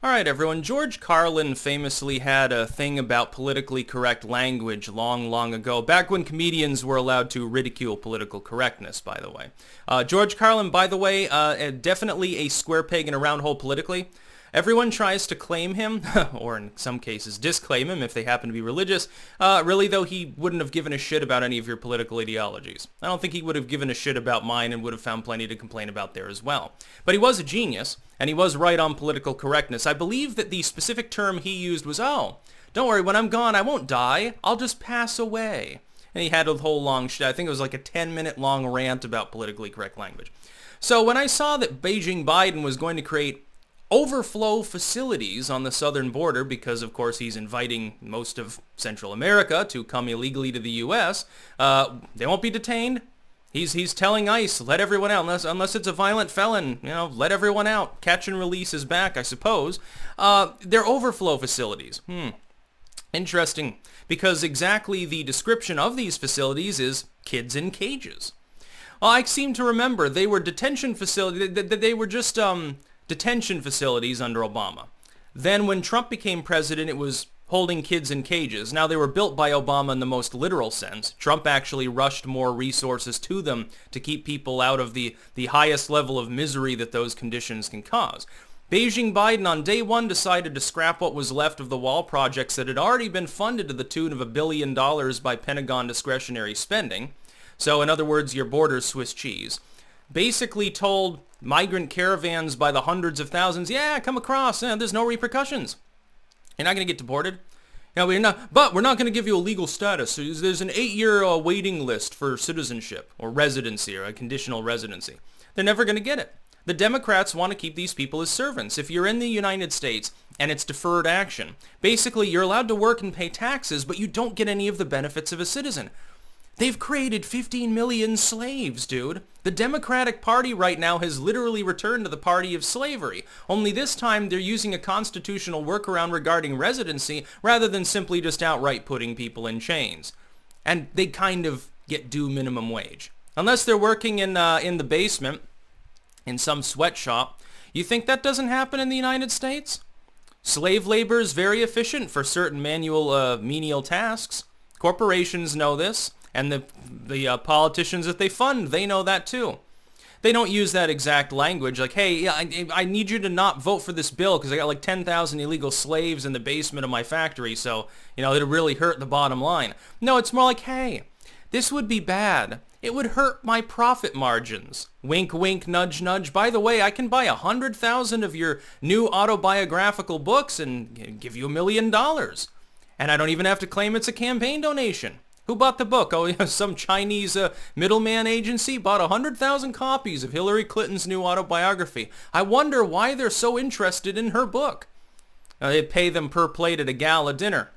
All right, everyone. George Carlin famously had a thing about politically correct language long, long ago, back when comedians were allowed to ridicule political correctness, by the way. George Carlin, by the way, definitely a square peg in a round hole politically. Everyone tries to claim him, or in some cases disclaim him if they happen to be religious. Really, though, he wouldn't have given a shit about any of your political ideologies. I don't think he would have given a shit about mine and would have found plenty to complain about there as well. But he was a genius, and he was right on political correctness. I believe that the specific term he used was, oh, don't worry, when I'm gone, I won't die. I'll just pass away. And he had a whole long shit. I think it was like a 10-minute long rant about politically correct language. So when I saw that Beijingbiden was going to create overflow facilities on the southern border because, of course, he's inviting most of Central America to come illegally to the U.S. They won't be detained. He's telling ICE, let everyone out, unless it's a violent felon, let everyone out. Catch and release is back, I suppose. They're overflow facilities. Interesting, because exactly the description of these facilities is kids in cages. Well, I seem to remember they were detention facilities. They were just detention facilities under Obama. Then when Trump became president, it was holding kids in cages. Now, they were built by Obama in the most literal sense. Trump actually rushed more resources to them to keep people out of the highest level of misery that those conditions can cause. Beijingbiden on day one decided to scrap what was left of the wall projects that had already been funded to the tune of $1 billion by Pentagon discretionary spending. So, in other words, your border's Swiss cheese. Basically told migrant caravans by the hundreds of thousands, yeah, come across, there's no repercussions. You're not going to get deported. But we're not going to give you a legal status. There's an 8-year waiting list for citizenship or residency or a conditional residency. They're never going to get it. The Democrats want to keep these people as servants. If you're in the United States and it's deferred action, basically you're allowed to work and pay taxes, but you don't get any of the benefits of a citizen. They've created 15 million slaves, dude. The Democratic Party right now has literally returned to the party of slavery. Only this time they're using a constitutional workaround regarding residency rather than simply just outright putting people in chains. And they kind of get due minimum wage. Unless they're working in the basement in some sweatshop. You think that doesn't happen in the United States? Slave labor is very efficient for certain manual menial tasks. Corporations know this. And the politicians that they fund, they know that too. They don't use that exact language like, hey, yeah, I need you to not vote for this bill because I got like 10,000 illegal slaves in the basement of my factory, so, it'll really hurt the bottom line. No, it's more like, hey, this would be bad. It would hurt my profit margins. Wink, wink, nudge, nudge. By the way, I can buy 100,000 of your new autobiographical books and give you $1 million. And I don't even have to claim it's a campaign donation. Who bought the book? Oh, yeah, some Chinese middleman agency bought 100,000 copies of Hillary Clinton's new autobiography. I wonder why they're so interested in her book. They pay them per plate at a gala dinner.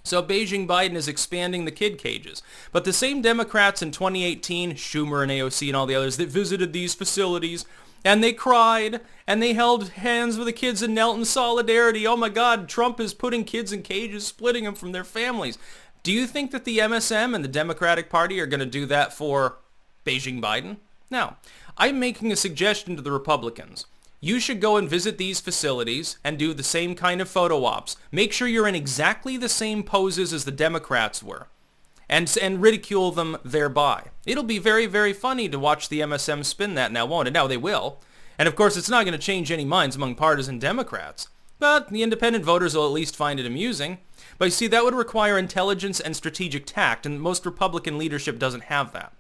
So Beijingbiden is expanding the kid cages. But the same Democrats in 2018, Schumer and AOC and all the others, that visited these facilities, and they cried, and they held hands with the kids and knelt in solidarity. Oh my God, Trump is putting kids in cages, splitting them from their families. Do you think that the MSM and the Democratic Party are going to do that for Beijingbiden? No. I'm making a suggestion to the Republicans. You should go and visit these facilities and do the same kind of photo ops. Make sure you're in exactly the same poses as the Democrats were. And ridicule them thereby. It'll be very, very funny to watch the MSM spin that now, won't it? Now they will. And of course, it's not going to change any minds among partisan Democrats. But the independent voters will at least find it amusing. But you see, that would require intelligence and strategic tact, and most Republican leadership doesn't have that.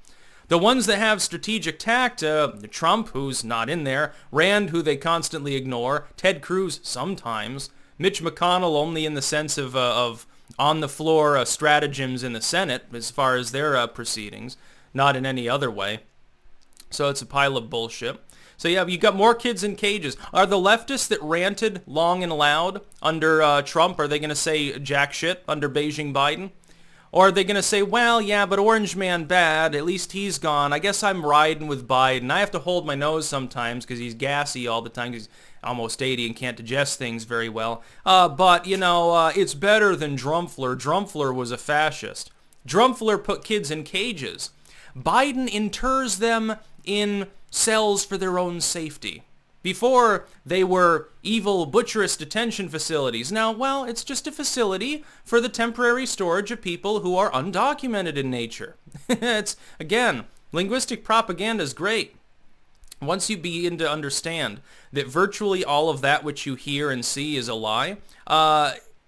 The ones that have strategic tact, Trump, who's not in there, Rand, who they constantly ignore, Ted Cruz sometimes, Mitch McConnell only in the sense of on-the-floor stratagems in the Senate as far as their proceedings, not in any other way. So it's a pile of bullshit. So yeah, you got more kids in cages. Are the leftists that ranted long and loud under Trump, are they going to say jack shit under Beijingbiden? Or are they going to say, well, yeah, but Orange Man bad, at least he's gone. I guess I'm riding with Biden. I have to hold my nose sometimes because he's gassy all the time. He's almost 80 and can't digest things very well. But, it's better than Drumpfler. Drumpfler was a fascist. Drumpfler put kids in cages. Biden inters them in cells for their own safety. Before, they were evil butcherous detention facilities. Now, well, it's just a facility for the temporary storage of people who are undocumented in nature. It's, again, linguistic propaganda is great. Once you begin to understand that virtually all of that which you hear and see is a lie,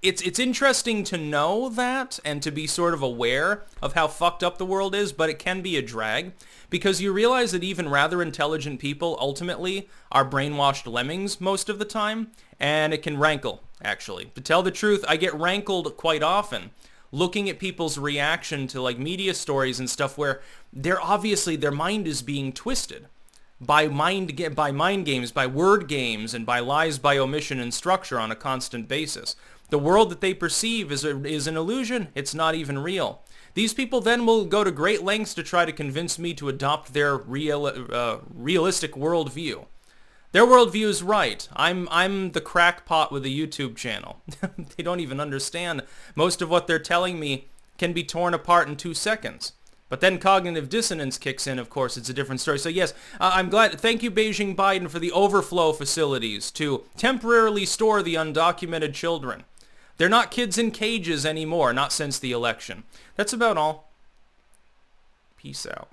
it's interesting to know that and to be sort of aware of how fucked up the world is, but it can be a drag because you realize that even rather intelligent people ultimately are brainwashed lemmings most of the time, and it can rankle, actually. To tell the truth, I get rankled quite often looking at people's reaction to like media stories and stuff where they're obviously, their mind is being twisted by mind games, by word games, and by lies by omission and structure on a constant basis. The world that they perceive is an illusion. It's not even real. These people then will go to great lengths to try to convince me to adopt their realistic worldview. Their worldview is right. I'm the crackpot with a YouTube channel. They don't even understand. Most of what they're telling me can be torn apart in 2 seconds. But then cognitive dissonance kicks in, of course. It's a different story. So yes, I'm glad. Thank you, Beijingbiden, for the Overflow facilities to temporarily store the undocumented children. They're not kids in cages anymore, not since the election. That's about all. Peace out.